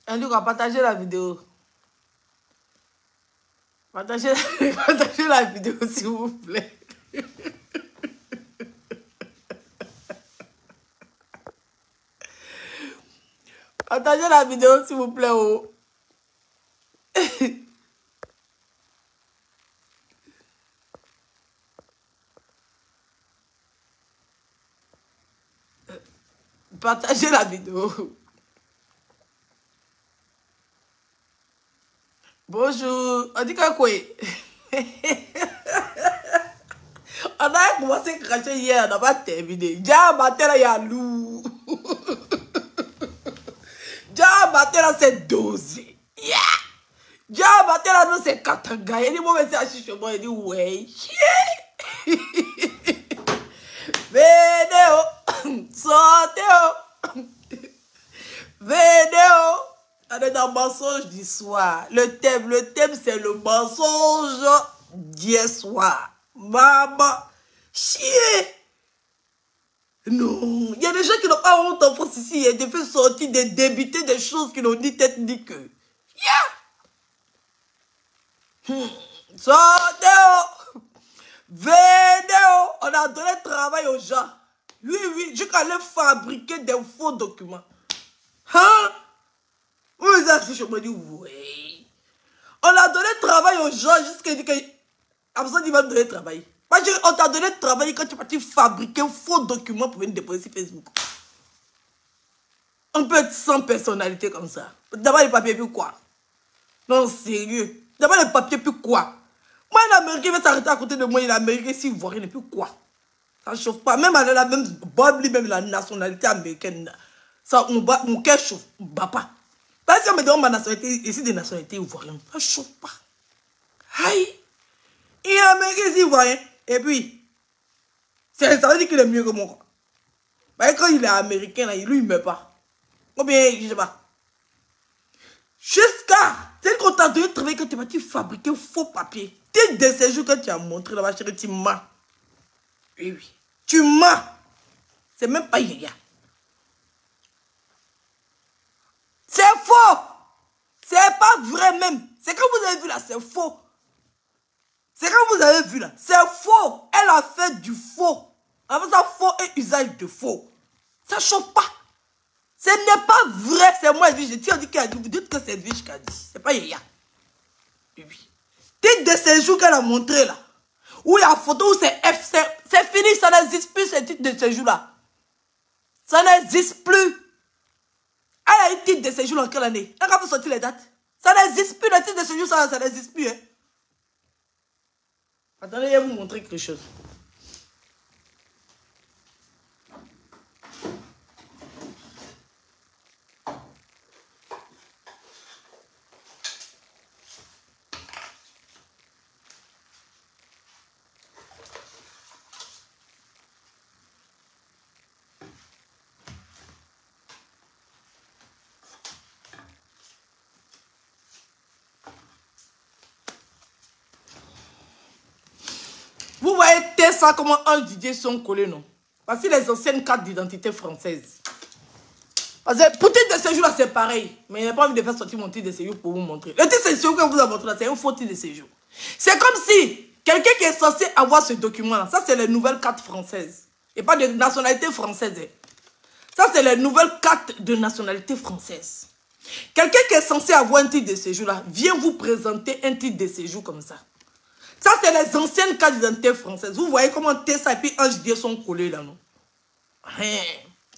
En tout cas, partagez la vidéo. Partagez la vidéo, s'il vous plaît. Partagez la vidéo, s'il vous plaît. Oh. Partagez la vidéo. Bonjour. On dit quoi? On a commencé à cracher hier, on n'a pas terminé. Déjà, matin, là, il y a loup. Déjà, matin, là, c'est dosé. Yeah! Déjà, matin, là, non, c'est katanga. Il dit, moi, c'est achichement. Il dit, ouais. Venez, oh. Sortez, oh. Venez, oh. On est dans le mensonge du soir. Le thème, c'est le mensonge d'hier soir. Maman, chier. Non, il y a des gens qui n'ont pas honte en France ici. Il y a des faits sortis, des débités, des choses qui n'ont ni tête ni queue. Yeah. Sortez, oh. Venez, oh. On a donné travail aux gens. Oui, oui, jusqu'à aller fabriquer des faux documents. Hein? Vous avez je me dis, oui. On a donné travail aux gens jusqu'à dire que... Après ça, il va me donner travail. On t'a donné travail quand tu es parti fabriquer un faux document pour venir déposer sur Facebook. On peut être sans personnalité comme ça. D'abord les papiers, puis quoi? Non, sérieux. D'abord les papiers, puis quoi? Moi, l'Américain va s'arrêter à côté de moi. L'Américain, s'il voit rien, puis quoi? Ça ne chauffe pas. Même avec la même Bob, même la nationalité américaine. Ça, mon cœur chauffe. Papa. Parce que si on me demande ma nationalité, ici des nationalités ivoiriennes, ça ne chauffe pas. Aïe. Il est américain, ici ivoirien. Et puis, ça veut dire qu'il est mieux que moi. Mais quand il est américain, là, lui, il ne meurt pas. Ou bien, je ne sais pas. Jusqu'à, c'est qu'on t'a donné travailler quand tu vas fabriquer un faux papier. Tes de ces jours que tu as montré là-bas, chérie, tu mens. Oui, oui. Tu mens. C'est même pas Yaya. C'est faux. C'est pas vrai même. C'est quand vous avez vu là, c'est faux. C'est quand vous avez vu là, c'est faux. Elle a fait du faux. Avec ça, faux et usage de faux. Ça chauffe pas. Ce n'est pas vrai. C'est moi, je dis qu'elle a dit. Vous dites que c'est Edwige qui a dit. C'est pas Yaya. Oui. Titre de séjour qu'elle a montré là. Où il y a photo, où c'est F. C'est fini, ça n'existe plus ce titre de séjour là. Ça n'existe plus. Elle a eu titre de séjour en quelle année? Elle a sorti les dates. Ça n'existe plus, le titre de séjour, ça n'existe plus. Hein. Attendez, je vais vous montrer quelque chose. Vous voyez ça comment un Didier sont collés, non? Parce que les anciennes cartes d'identité françaises. Parce que pour titre de séjour là, c'est pareil. Mais il n'a pas envie de faire sortir mon titre de séjour pour vous montrer. Le titre de séjour que vous avez montré là, c'est un faux titre de séjour. C'est comme si quelqu'un qui est censé avoir ce document là, ça c'est les nouvelles cartes françaises. Et pas de nationalité française. Hein. Ça c'est les nouvelles cartes de nationalité française. Quelqu'un qui est censé avoir un titre de séjour là, vient vous présenter un titre de séjour comme ça. Ça, c'est les anciennes cartes d'identité françaises. Vous voyez comment Tessa et puis Ange Dieu sont collés là, non?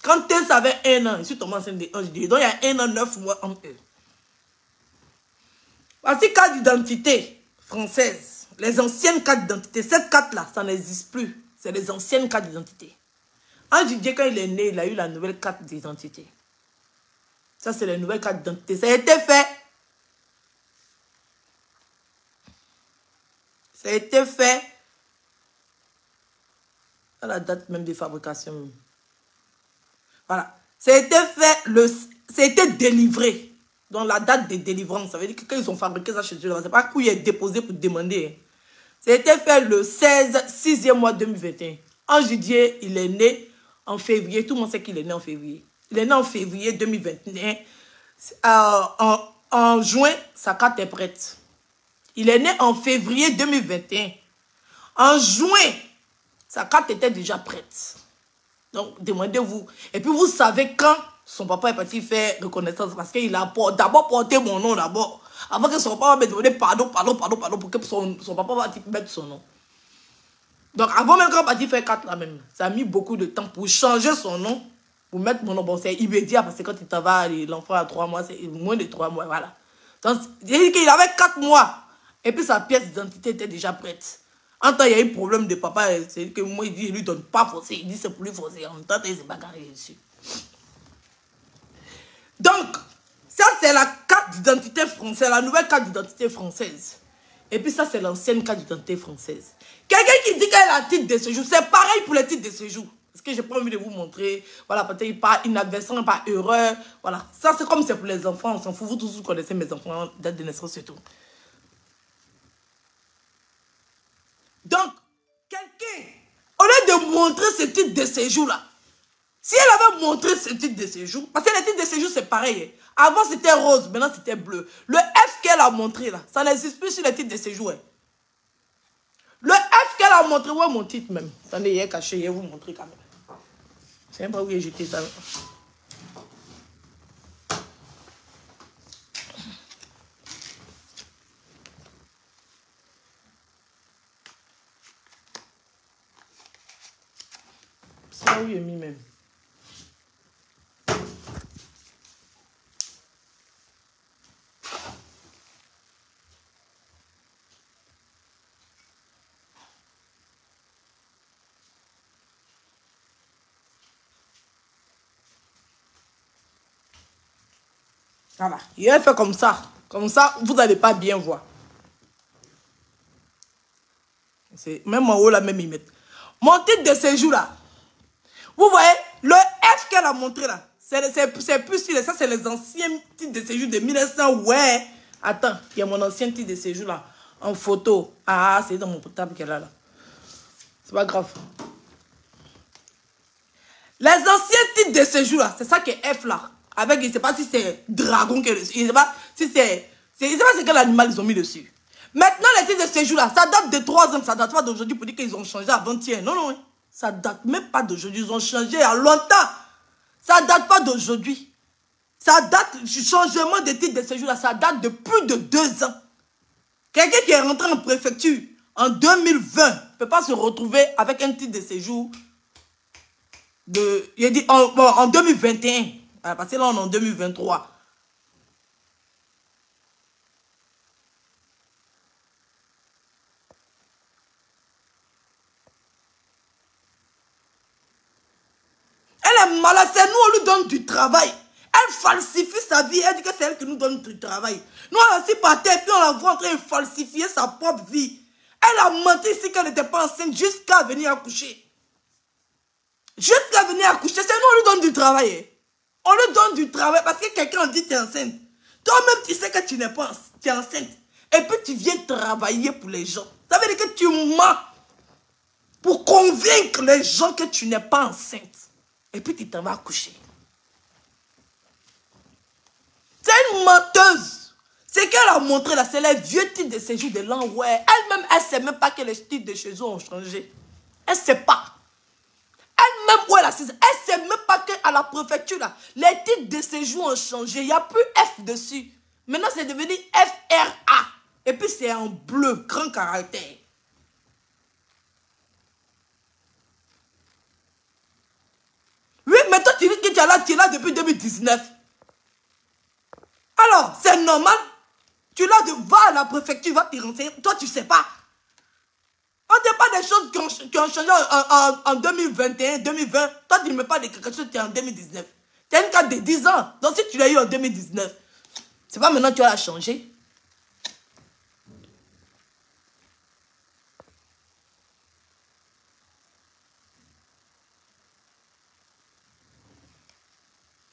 Quand Tessa avait 1 an, je suis tombé enceinte de Ange Dieu. Donc, il y a 1 an, 9 mois entre eux. Voici carte d'identité française. Les anciennes cartes d'identité. Cette carte-là, ça n'existe plus. C'est les anciennes cartes d'identité. Ange Dieu, quand il est né, il a eu la nouvelle carte d'identité. Ça, c'est les nouvelles cartes d'identité. Ça a été fait. Ça a été fait à la date même de fabrication. Voilà. Ça a été fait, ça a été délivré. Dans la date de délivrance. Ça veut dire que quand ils ont fabriqué ça chez eux, c'est pas où il est déposé pour demander. Ça a été fait le 6e mois 2021. Ange Didier, il est né en février. Tout le monde sait qu'il est né en février. Il est né en février 2021. En juin, sa carte est prête. Il est né en février 2021. En juin, sa carte était déjà prête. Donc, demandez-vous. Et puis, vous savez quand son papa est parti faire reconnaissance. Parce qu'il a d'abord porté mon nom d'abord. Avant que son papa me demande pardon, pour que son papa va mettre son nom. Donc, avant même qu'on parti faire 4 là même, ça a mis beaucoup de temps pour changer son nom, pour mettre mon nom. Bon, c'est immédiat parce que quand il t'en va, l'enfant a 3 mois, c'est moins de 3 mois, voilà. Donc, il dit qu'il avait 4 mois. Et puis, sa pièce d'identité était déjà prête. En temps, il y a eu problème de papa. C'est que moi, il dit, il lui donne pas forcé. Il dit, c'est pour lui forcer. En temps, il s'est bagarré dessus. Donc, ça, c'est la carte d'identité française, la nouvelle carte d'identité française. Et puis ça, c'est l'ancienne carte d'identité française. Quelqu'un qui dit qu'elle a un titre de séjour, c'est pareil pour les titres de séjour. Parce que je n'ai pas envie de vous montrer. Voilà, peut-être pas inadvertance, pas erreur. Voilà, ça, c'est comme c'est pour les enfants. On s'en fout. Vous tous, vous connaissez mes enfants, date de naissance et tout. Donc, quelqu'un, au lieu de montrer ce titre de séjour-là, si elle avait montré ce titre de séjour, parce que les titres de séjour, c'est pareil. Avant, c'était rose, maintenant, c'était bleu. Le F qu'elle a montré, là, ça n'existe plus sur les titres de séjour. Le F qu'elle a montré, ouais, mon titre même. Attendez, il est caché, il va vous montrer quand même. Je ne sais même pas où il est jeté ça. C'est là où il est mis même. Voilà. Il a fait comme ça. Comme ça, vous n'allez pas bien voir. Même en haut, là, même, ils mettent. Mon titre de séjour, là. Vous voyez, le F qu'elle a montré, là. C'est plus si ça, c'est les anciens titres de séjour de 1900. Ouais. Attends, il y a mon ancien titre de séjour, là. En photo. Ah, c'est dans mon portable qu'elle a, là. C'est pas grave. Les anciens titres de séjour, là, c'est ça qui est F, là. Avec, je ne sais pas si c'est dragon, je ne sais pas si c'est... Je ne sais pas c'est quel animal ils ont mis dessus. Maintenant, les titres de séjour, là, ça date de 3 ans, ça date pas d'aujourd'hui pour dire qu'ils ont changé avant-hier. Non, non, ça date même pas d'aujourd'hui. Ils ont changé il y a longtemps. Ça date pas d'aujourd'hui. Ça date, le changement des titres de séjour, là, ça date de plus de 2 ans. Quelqu'un qui est rentré en préfecture en 2020 ne peut pas se retrouver avec un titre de séjour il dit en 2021. Parce que là, on est en 2023. Elle est malade, c'est nous, on lui donne du travail. Elle falsifie sa vie, elle dit que c'est elle qui nous donne du travail. Nous, on aussi par terre, puis on la voit en train de falsifier sa propre vie. Elle a menti ici qu'elle n'était pas enceinte jusqu'à venir accoucher. Jusqu'à venir accoucher, c'est nous, on lui donne du travail. On lui donne du travail parce que quelqu'un dit que tu es enceinte. Toi-même, tu sais que tu n'es pas enceinte. Et puis, tu viens travailler pour les gens. Ça veut dire que tu mens pour convaincre les gens que tu n'es pas enceinte. Et puis, tu t'en vas accoucher. C'est une menteuse. Ce qu'elle a montré là, c'est les vieux titres de séjour de l'an. Ouais. Elle-même, elle ne sait même pas que les titres de séjour ont changé. Elle ne sait pas. Elle-même, où elle assise, elle ne sait même pas qu'à la préfecture, là, les titres de séjour ont changé. Il n'y a plus F dessus. Maintenant, c'est devenu FRA. Et puis, c'est en bleu, grand caractère. Oui, mais toi, tu dis que tu es là depuis 2019. Alors, c'est normal. Tu vas à la préfecture, va te renseigner. Toi, tu ne sais pas. On ne dit pas des choses qui ont changé en 2021, 2020. Toi, tu ne mets pas de quelque chose qui est en 2019. Tu as une carte de 10 ans. Donc, si tu l'as eu en 2019, c'est pas maintenant que tu vas la changer.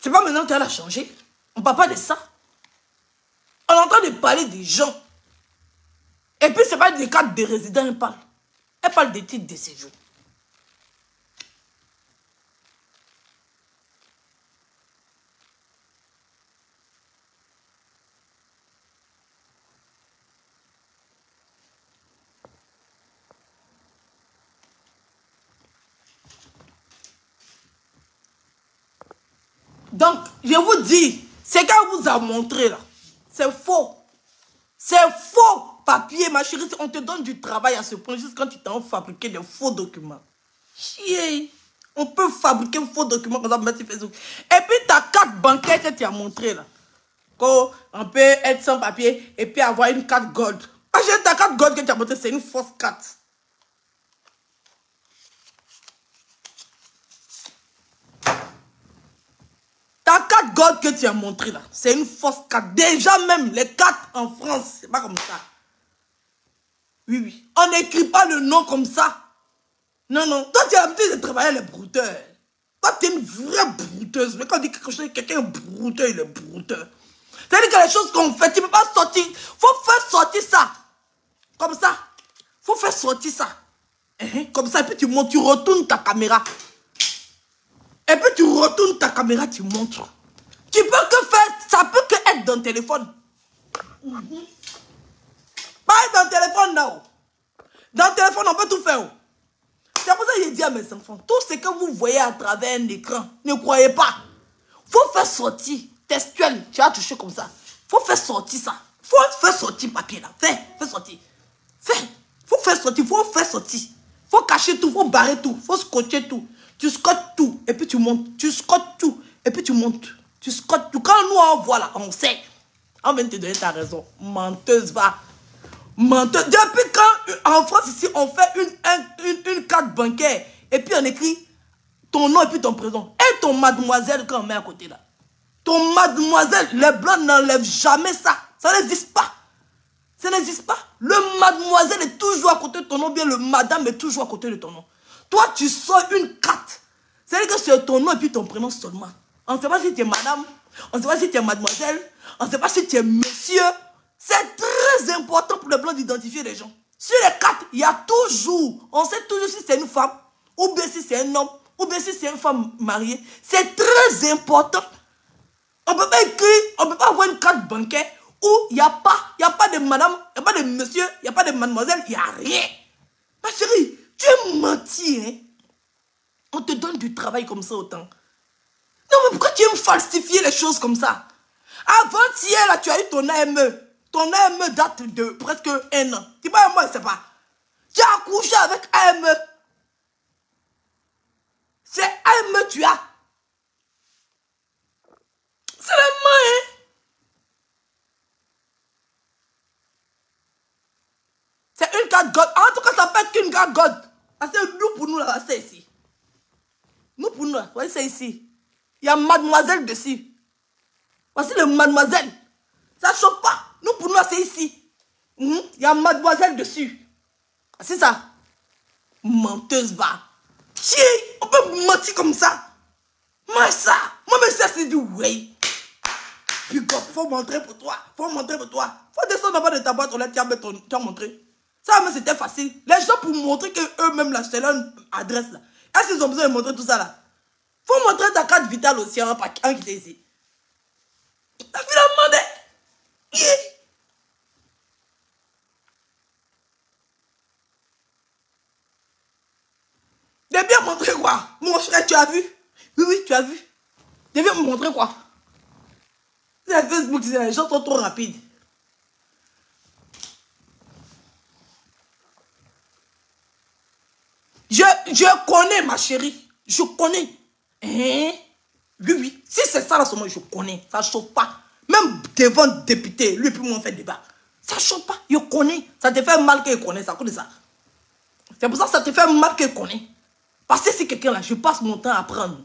C'est pas maintenant que tu vas la changer. On ne parle pas de ça. On est en train de parler des gens. Et puis, ce n'est pas des cartes de résidents, elle parle. Elle parle des titres de séjour. Donc, je vous dis, ce qu'elle vous a montré là, c'est faux. C'est faux papier, ma chérie. On te donne du travail à ce point, juste quand tu t'en fabriquer des faux documents. Chier. On peut fabriquer un faux document comme ça, mettre sur Facebook. Et puis ta carte bancaire que tu as montré là. Qu'on peut être sans papier et puis avoir une carte gold. Ah, j'ai ta carte gold que tu as montré, c'est une fausse carte. Ta carte gold que tu as montré là, c'est une fausse carte. Déjà même, les cartes en France, c'est pas comme ça. Oui, oui. On n'écrit pas le nom comme ça. Non, non. Toi, tu as l'habitude de travailler les brouteurs. Toi, tu es une vraie brouteuse. Mais quand on dit quelque chose, quelqu'un est brouteur, il est brouteur. C'est-à-dire que les choses qu'on fait, tu ne peux pas sortir. Il faut faire sortir ça. Comme ça. Il faut faire sortir ça. Comme ça, et puis tu montes, tu retournes ta caméra. Et puis tu retournes ta caméra, tu montres. Tu peux que faire, ça peut que être dans le téléphone. Pas être dans le téléphone, non. Dans le téléphone, on peut tout faire. C'est pour ça que j'ai dit à mes enfants, tout ce que vous voyez à travers un écran, ne croyez pas. Il faut faire sortir, textuel, tu vas toucher comme ça. Il faut faire sortir ça. Il faut faire sortir papier là. Fais sortir. Fais. Il faut faire sortir, il faut faire sortir. Il faut cacher tout, il faut barrer tout, il faut scotcher tout. Tu scotches tout, et puis tu montes. Tu scotches tout, et puis tu montes. Tu scotches tout. Quand nous on voit là, on sait. On vient de te donner ta raison. Menteuse, va. Menteuse. Depuis quand, en France, ici, on fait une carte bancaire, et puis on écrit ton nom et puis ton prénom. Et ton mademoiselle, quand on met à côté là. Ton mademoiselle, les blancs n'enlèvent jamais ça. Ça n'existe pas. Ça n'existe pas. Le mademoiselle est toujours à côté de ton nom, bien le madame est toujours à côté de ton nom. Toi, tu sors une carte. C'est-à-dire que c'est ton nom et puis ton prénom seulement. On ne sait pas si tu es madame, on ne sait pas si tu es mademoiselle, on ne sait pas si tu es monsieur. C'est très important pour les blancs d'identifier les gens. Sur les cartes, il y a toujours, on sait toujours si c'est une femme, ou bien si c'est un homme, ou bien si c'est une femme mariée. C'est très important. On ne peut pas écrire, on ne peut pas avoir une carte bancaire où il n'y a pas de madame, il n'y a pas de monsieur, il n'y a pas de mademoiselle, il n'y a rien. Ma chérie, tu es menti, hein? On te donne du travail comme ça autant. Non, mais pourquoi tu aimes falsifier les choses comme ça? Avant-hier, là, tu as eu ton AME. Ton AME date de presque 1 an. Tu vois, moi, je ne sais pas. Tu as accouché avec AME. C'est AME tu as. C'est la main, hein? C'est une carte God. En tout cas, ça peut être qu'une carte God. Parce que nous, pour nous, là, c'est ici. Nous, pour nous, là, c'est ici. Il y a mademoiselle dessus. Voici le mademoiselle. Ça ne choque pas. Nous, pour nous, c'est ici. Il y a mademoiselle dessus. C'est ça. Menteuse, va. Chier, on peut mentir comme ça. Moi, ça. Moi, mais ça, c'est du way. Puis, il faut montrer pour toi. Faut montrer pour toi. Faut descendre d'abord de ta boîte, on tu as montré. Ça, mais c'était facile. Les gens, pour montrer qu'eux-mêmes, là, c'est leur adresse, là. Est-ce qu'ils ont besoin de montrer tout ça, là? Faut montrer ta carte vitale aussi, hein, qui est ici. T'as vu la demandé? Yeah. De bien montrer quoi? Mon frère, tu as vu? Oui, oui, tu as vu. De bien me montrer quoi? C'est Facebook, les gens sont trop rapides. Je connais, ma chérie. Je connais. Hein? Oui, oui. Si c'est ça, là, seulement, je connais. Ça ne chauffe pas. Même devant le député, lui, puis moi, on fait débat. Ça ne chauffe pas. Je connais. Ça te fait mal qu'il connaît. Ça connaît ça. C'est pour ça que ça te fait mal qu'il connaît. Parce que si quelqu'un là, je passe mon temps à apprendre.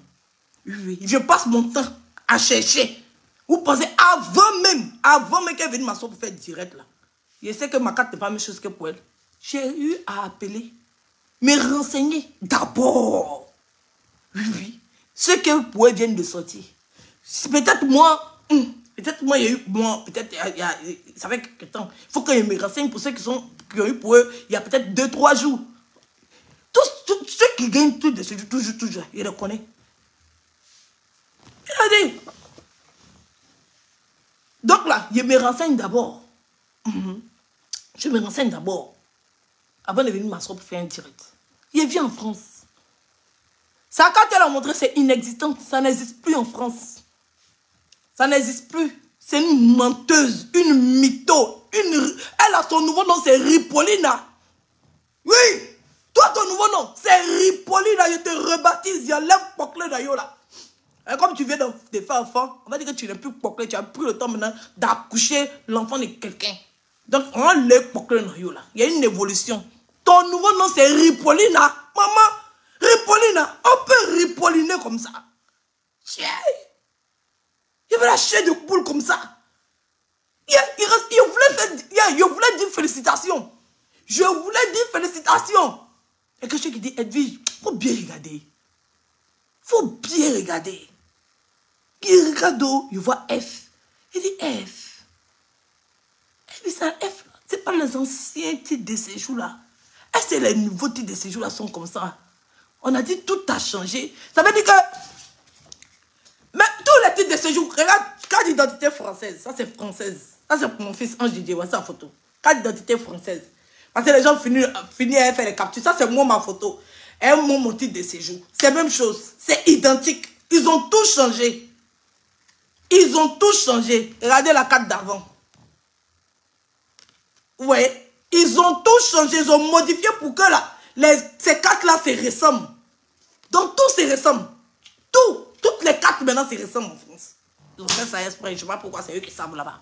Oui, oui. Je passe mon temps à chercher. Vous pensez, avant même qu'elle vienne m'asseoir pour faire direct là. Je sais que ma carte n'est pas la même chose que pour elle. J'ai eu à appeler, me renseigner d'abord. Oui, oui. Ce que pour elle viennent de sortir. Peut-être moi, il y a eu, moi, peut-être, ça fait quelque temps. Il faut que je me renseigne pour ceux qui ont eu pour eux, il y a peut-être 2-3 jours. Tous ceux qui gagnent tout de suite, toujours, je les connais. Regardez. Donc là, je me renseigne d'abord. Je me renseigne d'abord. Avant de venir m'asseoir pour faire un direct. Je viens en France. Ça, quand elle a montré, c'est inexistant. Ça n'existe plus en France. Ça n'existe plus. C'est une menteuse, une mytho. Elle a son nouveau nom, c'est Ripolina. Oui. Toi, ton nouveau nom, c'est Ripolina. Je te rebaptise. J'enlève Poclé d'ailleurs là. Et comme tu viens de faire enfant, on va dire que tu n'es plus Poclé. Tu as pris le temps maintenant d'accoucher l'enfant de quelqu'un. Donc, on enlève Poclé d'ailleurs là. Il y a une évolution. Ton nouveau nom, c'est Ripolina. Maman, Ripolina. On peut ripoliner comme ça. Tiens. Il veut la chair de poule comme ça. Je voulais dire félicitations. Je voulais dire félicitations. Et quelqu'un qui dit, Edwige, il faut bien regarder. Il faut bien regarder. Il regarde, il voit F. Il dit F. Et puis ça, F, ce n'est pas les anciens titres de séjour là. Est-ce que les nouveaux titres de séjour là sont comme ça? On a dit tout a changé. Ça veut dire que... Mais tous les titres de séjour, regarde, carte d'identité française, ça c'est française. Ça c'est pour mon fils Ange Didier, voici la photo. Carte d'identité française. Parce que les gens finissent à faire les captures. Ça c'est moi ma photo. Et moi mon titre de séjour. C'est la même chose. C'est identique. Ils ont tout changé. Ils ont tout changé. Regardez la carte d'avant. Ouais. Ils ont tout changé. Ils ont modifié pour que ces cartes-là se ressemblent. Donc tout se ressemble. Tout. Toutes les cartes maintenant se ressemblent en France. Ils ont fait ça exprès. Je ne sais pas pourquoi c'est eux qui savent là-bas.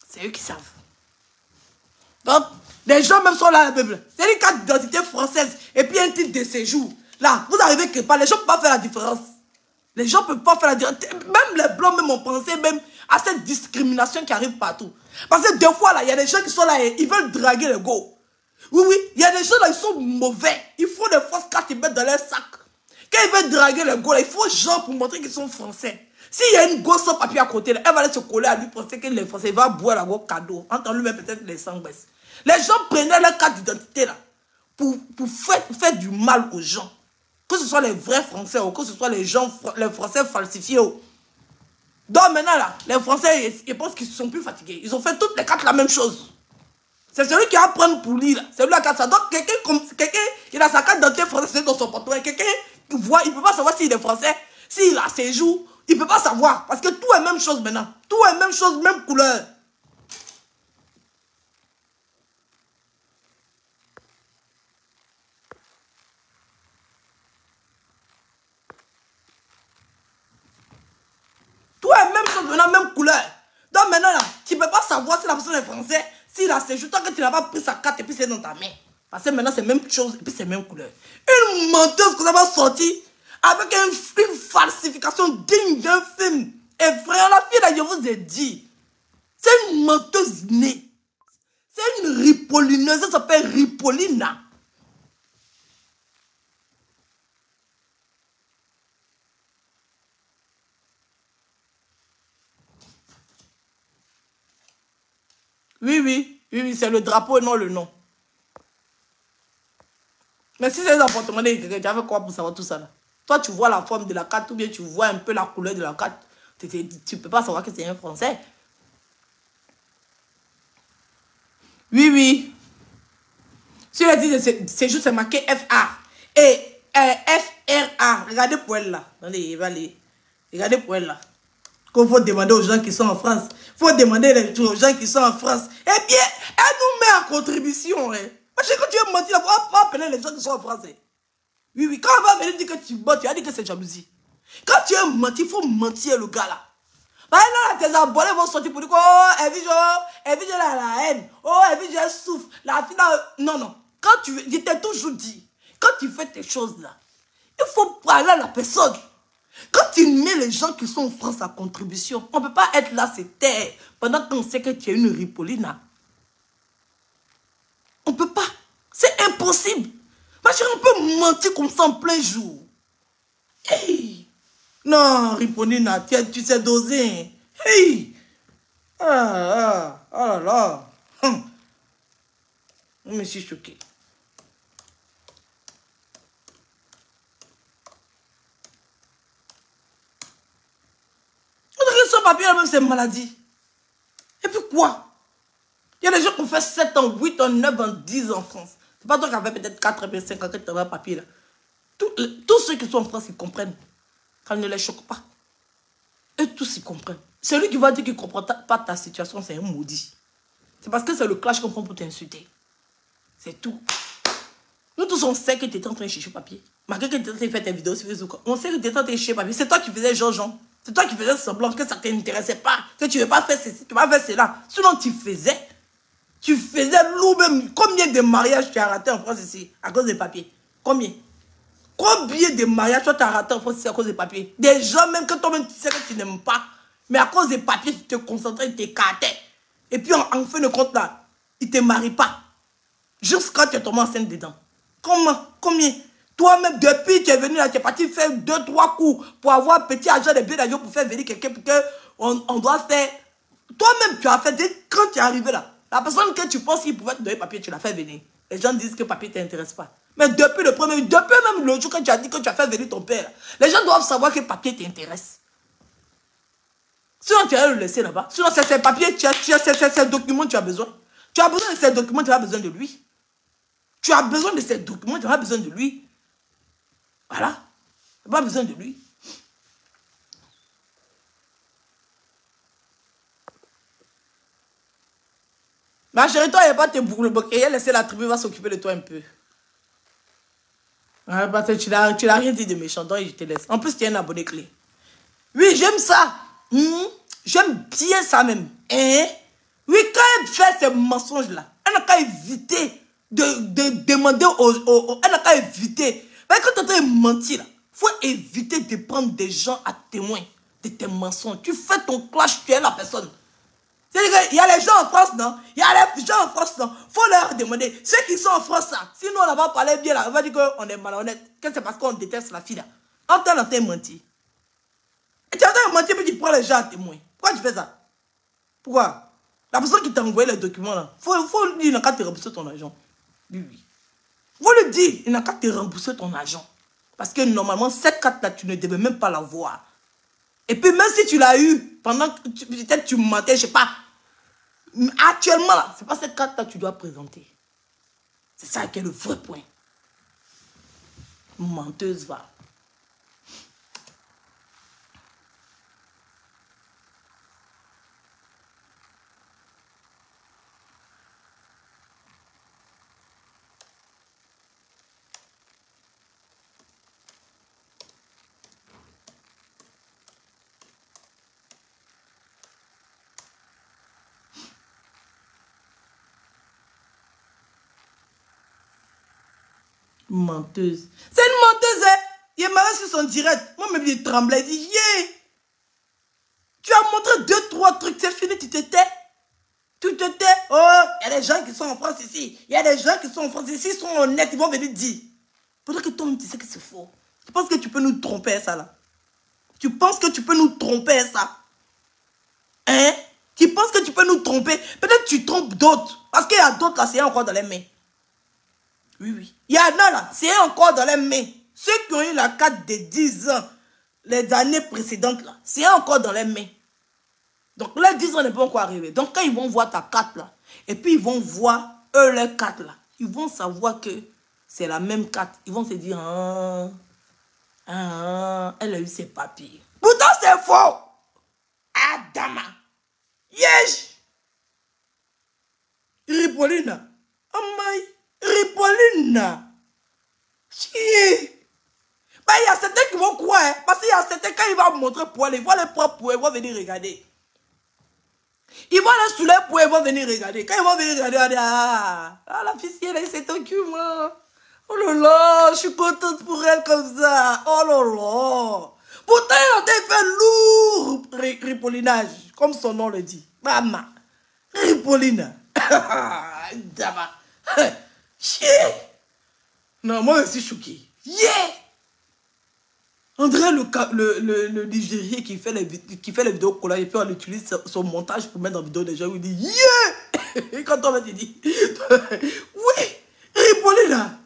C'est eux qui savent. Donc, les gens même sont là, c'est une carte d'identité française et puis un titre de séjour. Là, vous arrivez quelque part, les gens ne peuvent pas faire la différence. Les gens ne peuvent pas faire la différence. Même les blancs même ont pensé même à cette discrimination qui arrive partout. Parce que des fois, là, il y a des gens qui sont là et ils veulent draguer les go. Oui, oui, il y a des gens là, ils sont mauvais. Ils font des fausses cartes, ils mettent dans leur sac. Quand ils veulent draguer les go, là, il faut genre pour montrer qu'ils sont français. S'il y a une gosse sans papier à côté, là, elle va aller se coller à lui penser que les Français, il va boire la go cadeau. Entre lui-même, peut-être les sangs baissent. Les gens prenaient leur carte d'identité là pour faire du mal aux gens. Que ce soit les vrais Français ou que ce soit les Français falsifiés. Donc maintenant là, les Français, ils pensent qu'ils ne sont plus fatigués. Ils ont fait toutes les cartes la même chose. C'est celui qui va prendre pour lui là. C'est lui qui a carte ça. Donc quelqu'un, il a sa carte d'identité française dans son portefeuille. Quelqu'un qui voit, il ne peut pas savoir s'il est français, s'il a séjour. Il ne peut pas savoir. Parce que tout est même chose maintenant. Tout est même chose, même couleur. Tout est même chose maintenant, même couleur. Donc maintenant là, tu ne peux pas savoir si la personne est française, s'il a séjour, tant que tu n'as pas pris sa carte et puis c'est dans ta main. Parce que maintenant c'est même chose et puis c'est même couleur. Une menteuse que ça va sortir avec une falsification digne d'un film. Et frère, la fille là, je vous ai dit, c'est une menteuse née. C'est une ripolineuse, ça s'appelle Ripolina. Oui, c'est le drapeau et non le nom. Mais si c'est un appartement, tu as fait quoi pour savoir tout ça là? Toi, tu vois la forme de la carte ou bien tu vois un peu la couleur de la carte. Tu ne peux pas savoir que c'est un Français. Oui. Sur le titre de séjour, c'est marqué FA. Et FRA. Regardez pour elle là. Regardez pour elle là. Qu'il faut demander aux gens qui sont en France. Il faut demander aux gens qui sont en France. Et bien, elle nous met en contribution. Hein. Parce que quand tu veux mentir, on va pas appeler les gens qui sont en France. Hein. Oui. Quand on va venir dire que tu mens, tu vas dire que c'est jalousie. Quand tu veux mentir, il faut mentir le gars là. Bah non, tes abonnés vont sortir pour dire que oh, Edwige a la haine. Oh, Edwige souffre. La fille là. Non. Quand je t'ai toujours dit, quand tu fais tes choses là, il faut parler à la personne. Quand tu mets les gens qui sont en France à contribution, on ne peut pas être là, c'est terre, pendant qu'on sait que tu es une ripolina. On ne peut pas. C'est impossible. Ma chérie, on peut mentir comme ça en plein jour. Hey! Non, ripolina, tu sais doser. Hey! Oh là là. Je me suis choqué. Sans papier, même c'est maladie. Et puis quoi? Il y a des gens qui ont fait 7 ans, 8 ans, 9 ans, 10 ans en France. C'est pas toi qui avais peut-être 4 ans, 5 ans que tu avais un papier là. Tous ceux qui sont en France, ils comprennent. Ça ne les choque pas. Et tous y comprennent. Celui qui va dire qu'il ne comprend pas ta situation, c'est un maudit. C'est parce que c'est le clash qu'on prend pour t'insulter. C'est tout. Nous tous, on sait que tu étais en train de chercher papier. Malgré que tu étais en train de faire tes vidéos sur Facebook. On sait que tu étais en train de chercher papier. C'est toi qui faisais Jean-Jean. C'est toi qui faisais semblant que ça ne t'intéressait pas. Que tu ne veux pas faire ceci, tu ne veux pas faire cela. Sinon, tu faisais. Tu faisais lourd même. Combien de mariages tu as raté en France ici à cause des papiers? Combien? Combien de mariages toi tu as raté en France ici à cause des papiers? Des gens même que toi-même tu sais que tu n'aimes pas. Mais à cause des papiers, tu te concentrais, tu t'écartais. Et puis en fin de compte là, ils ne te marient pas. Jusqu'à tu es tombé enceinte dedans. Comment? Combien? Toi-même, depuis que tu es venu là, tu es parti faire 2-3 coups pour avoir un petit argent de billets d'avion pour faire venir quelqu'un pour qu'on doit faire. Toi-même, tu as fait, quand tu es arrivé là, la personne que tu penses qu'il pouvait te donner papier, tu l'as fait venir. Les gens disent que papier ne t'intéresse pas. Mais depuis le premier, depuis même le jour que tu as dit que tu as fait venir ton père, les gens doivent savoir que papier t'intéresse. Sinon, tu vas le laisser là-bas. Sinon, c'est ces papiers, ces documents, tu as besoin. Tu as besoin de ces documents, tu as besoin de lui. Tu as besoin de ces documents, tu as besoin de lui. Voilà. Tu n'as pas besoin de lui. Ma chérie, toi, il n'y a pas te bloquer. Laisser la tribu va s'occuper de toi un peu. Ah, parce que tu n'as rien dit de méchant, donc je te laisse. En plus, tu es un abonné clé. Oui, j'aime ça. J'aime bien ça même. Hein? Oui, quand elle fait ces mensonges-là, elle n'a qu'à éviter de demander elle n'a qu'à éviter. Mais quand tu es en train de mentir, il faut éviter de prendre des gens à témoin de tes mensonges. Tu fais ton clash, tu es la personne. C'est-à-dire qu'il y a les gens en France, non? Il y a les gens en France, non? Il faut leur demander. Ceux qui sont en France, là, sinon on n'a pas parlé bien, là, on va dire qu'on est malhonnête. Que c'est parce qu'on déteste la fille, là. On t'a en train de mentir. Et tu es en train de mentir, puis tu prends les gens à témoin. Pourquoi tu fais ça? Pourquoi? La personne qui t'a envoyé les documents, là, faut lui dire, il n'a qu'à te rembourser ton argent. Oui, oui. Faut lui dire, il n'a qu'à te rembourser ton argent. Parce que normalement, cette carte-là, tu ne devais même pas la voir. Et puis même si tu l'as eu, pendant que peut-être tu mentais, je sais pas. Actuellement, là, c'est pas cette carte-là que tu dois présenter. C'est ça qui est le vrai point. Menteuse, va. Menteuse. C'est une menteuse, hein. Il m'a sur son direct. Moi-même, il tremblait. Il dit, yeah. Tu as montré 2-3 trucs, c'est fini, tu te tais. Tu te tais. Oh, il y a des gens qui sont en France ici. Il y a des gens qui sont en France ici, ils sont honnêtes, ils vont venir dire. Pendant que toi-même, tu sais que c'est faux. Tu penses que tu peux nous tromper, ça, là? Tu penses que tu peux nous tromper, ça? Hein? Tu penses que tu peux nous tromper? Peut-être que tu trompes d'autres. Parce qu'il y a d'autres, là, c'est encore dans les mains. Oui, oui. Il y en a là, c'est encore dans les mains. Ceux qui ont eu la carte de 10 ans, les années précédentes là, c'est encore dans les mains. Donc les 10 ans ne peuvent encore arriver. Donc quand ils vont voir ta carte là, et puis ils vont voir eux leur carte là, ils vont savoir que c'est la même carte. Ils vont se dire, elle a eu ses papiers. Pourtant c'est faux. Adama. Yesh. Ripolina. Oh my. Ripolina. Chier. Bah, il y a certains qui vont croire, hein, parce qu'il y a certains, quand ils vont montrer pour aller, ils vont les prendre pour ils vont venir regarder. Ils vont aller sous les pour ils vont venir regarder. Quand ils vont venir regarder, la fille, elle a cet document. Oh là là, je suis contente pour elle comme ça. Oh là là. Pourtant, elle a fait lourd ripollinage, comme son nom le dit. Maman. Ripollina. Dama. Chier. Non, moi je suis choqué. Yeah! On dirait le Nigérien qui fait les vidéos collage et puis on utilise son montage pour mettre dans la vidéo des gens où il dit yeah! Et quand on va te dire oui! Ripolina!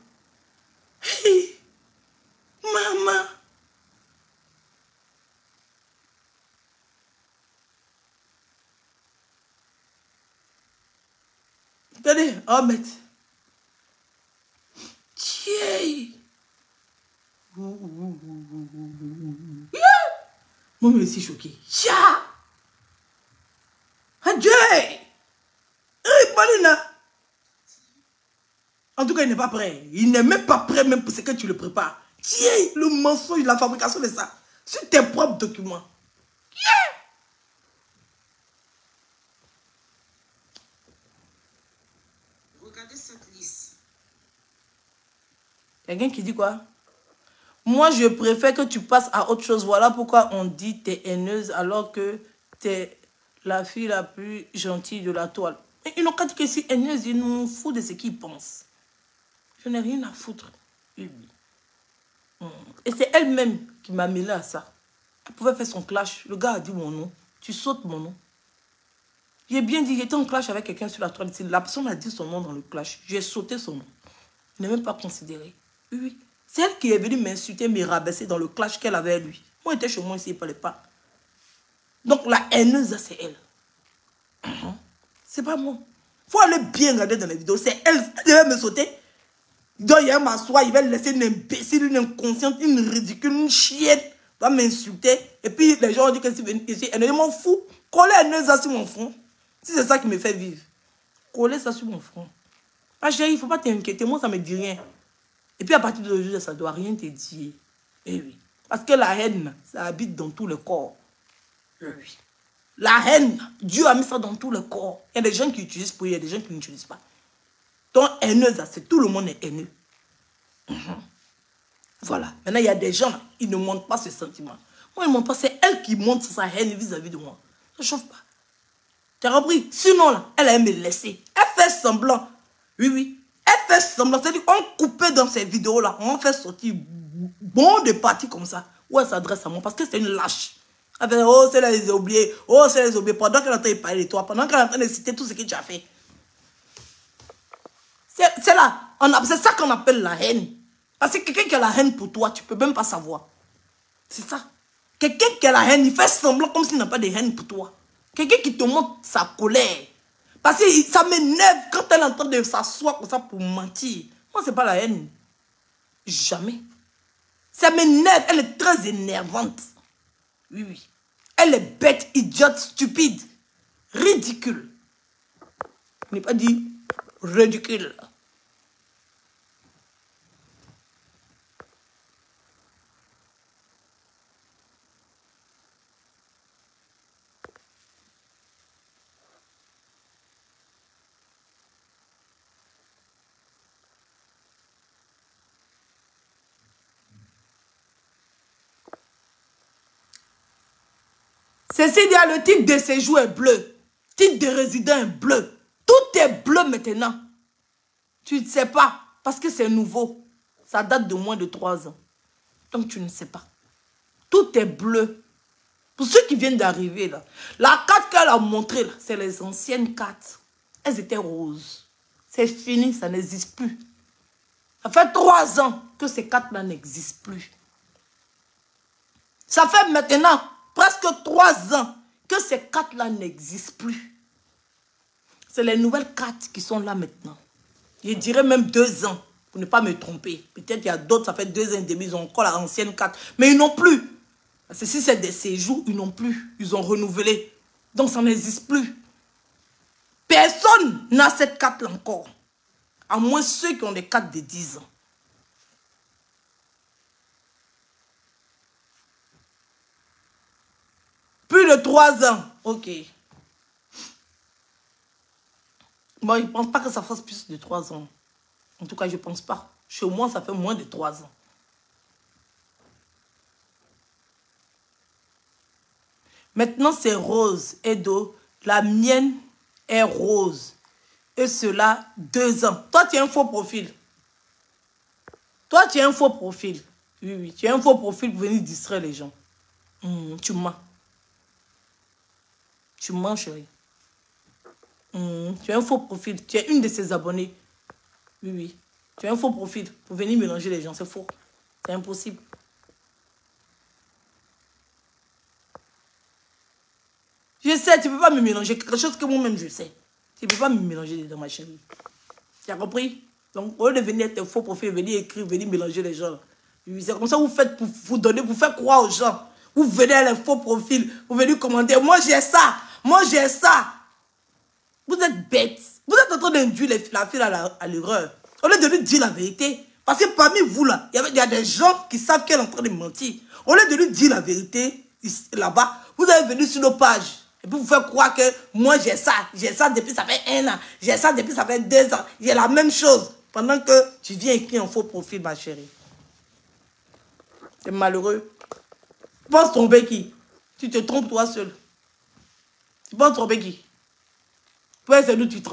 Hey! Maman! Attendez, oh mec! Tiens! Yeah. Moi, je suis choqué. Chia! Adieu! En tout cas, il n'est pas prêt. Il n'est même pas prêt même pour ce que tu le prépares. Tiens, le mensonge, la fabrication de ça. Sur tes propres documents. Regardez cette liste. Quelqu'un qui dit quoi? Moi, je préfère que tu passes à autre chose. Voilà pourquoi on dit t'es haineuse alors que t'es la fille la plus gentille de la toile. Et ils n'ont qu'à dire que c'est haineuse, ils m'en foutent de ce qu'ils pensent. Je n'ai rien à foutre. Et c'est elle-même qui m'a mêlé à ça. Elle pouvait faire son clash. Le gars a dit mon nom. Tu sautes mon nom. J'ai bien dit, j'étais en clash avec quelqu'un sur la toile. La personne a dit son nom dans le clash. J'ai sauté son nom. Je n'ai même pas considéré. Oui. C'est elle qui est venue m'insulter, me rabaisser dans le clash qu'elle avait lui. Moi, j'étais chez moi ici, il ne parlait pas. Donc, la haineuse, c'est elle. C'est pas moi. Il faut aller bien regarder dans les vidéos. C'est elle qui devait me sauter. Donc, il va m'asseoir, il va laisser une imbécile, une inconsciente, une ridicule, une chienne. Il va m'insulter. Et puis, les gens ont dit que c'est venu ici. Elle m'en fout. Coller la haineuse sur mon front. Si c'est ça qui me fait vivre. Coller ça sur mon front. Ah, chérie, il ne faut pas t'inquiéter. Moi, ça ne me dit rien. Et puis à partir d'aujourd'hui, ça ne doit rien te dire. Eh oui. Parce que la haine, ça habite dans tout le corps. Eh oui. La haine, Dieu a mis ça dans tout le corps. Il y a des gens qui utilisent pour il y a des gens qui n'utilisent pas. Donc haineuse, c'est tout le monde est haineux. Voilà. Maintenant, il y a des gens, ils ne montrent pas ce sentiment. Moi, ils ne montrent pas. C'est elle qui montre sa haine vis-à-vis de moi. Ça ne chauffe pas. Tu as compris? Sinon, là, elle aime me laisser. Elle fait semblant. Oui, oui. Elle fait semblant, c'est-à-dire qu'on coupait dans ces vidéos-là, on fait sortir bon de parties comme ça, où elle s'adresse à moi, parce que c'est une lâche. Elle fait, oh, c'est les oubliés, oh, c'est les oubliés, pendant qu'elle est en train de parler de toi, pendant qu'elle est en train de citer tout ce que tu as fait. C'est là, c'est ça qu'on appelle la haine. Parce que quelqu'un qui a la haine pour toi, tu ne peux même pas savoir. C'est ça. Quelqu'un qui a la haine, il fait semblant comme s'il n'a pas de haine pour toi. Quelqu'un qui te montre sa colère. Parce que ça m'énerve quand elle est en train de s'asseoir comme ça pour mentir. Moi, ce n'est pas la haine. Jamais. Ça m'énerve. Elle est très énervante. Oui, oui. Elle est bête, idiote, stupide, ridicule. Je n'ai pas dit ridicule. Ceci dit, le titre de séjour est bleu. Titre de résident est bleu. Tout est bleu maintenant. Tu ne sais pas. Parce que c'est nouveau. Ça date de moins de 3 ans. Donc tu ne sais pas. Tout est bleu. Pour ceux qui viennent d'arriver là. La carte qu'elle a montrée là, c'est les anciennes cartes. Elles étaient roses. C'est fini, ça n'existe plus. Ça fait 3 ans que ces cartes-là n'existent plus. Ça fait maintenant presque 3 ans que ces cartes-là n'existent plus. C'est les nouvelles cartes qui sont là maintenant. Je dirais même 2 ans, pour ne pas me tromper. Peut-être qu'il y a d'autres, ça fait 2 ans et demi, ils ont encore l'ancienne carte. Mais ils n'ont plus. Parce que si c'est des séjours, ils n'ont plus. Ils ont renouvelé. Donc ça n'existe plus. Personne n'a cette carte-là encore. À moins ceux qui ont des cartes de 10 ans. Plus de 3 ans. Ok. Bon, je ne pense pas que ça fasse plus de 3 ans. En tout cas, je ne pense pas. Chez moi, ça fait moins de 3 ans. Maintenant, c'est rose. Edo, la mienne est rose. Et cela, 2 ans. Toi, tu as un faux profil. Toi, tu as un faux profil. Oui, oui. Tu as un faux profil pour venir distraire les gens. Tu mens. Tu mens, chérie. Tu as un faux profil. Tu es une de ses abonnés. Oui, oui. Tu as un faux profil pour venir mélanger les gens. C'est faux. C'est impossible. Je sais, tu ne peux pas me mélanger. Quelque chose que moi-même je sais. Tu ne peux pas me mélanger dans ma chérie. Tu as compris? Donc, au lieu de venir être faux profil, venir écrire, venir mélanger les gens. C'est comme ça que vous faites pour vous donner, pour faire croire aux gens. Vous venez à les faux profils, vous venez commenter. Moi, j'ai ça. Moi, j'ai ça. Vous êtes bêtes. Vous êtes en train d'induire la fille à l'erreur. Au lieu de lui dire la vérité. Parce que parmi vous, là, il y a des gens qui savent qu'elle est en train de mentir. Au lieu de lui dire la vérité, là-bas, vous allez venir sur nos pages. Et puis vous faites croire que moi, j'ai ça depuis ça fait 1 an. J'ai ça depuis ça fait 2 ans. J'ai la même chose. Pendant que tu viens écrire un faux profil, ma chérie. C'est malheureux. Tu penses tromper qui? Tu te trompes toi seul. Tu penses tromper qui? Toi, c'est nous, tu te trompes.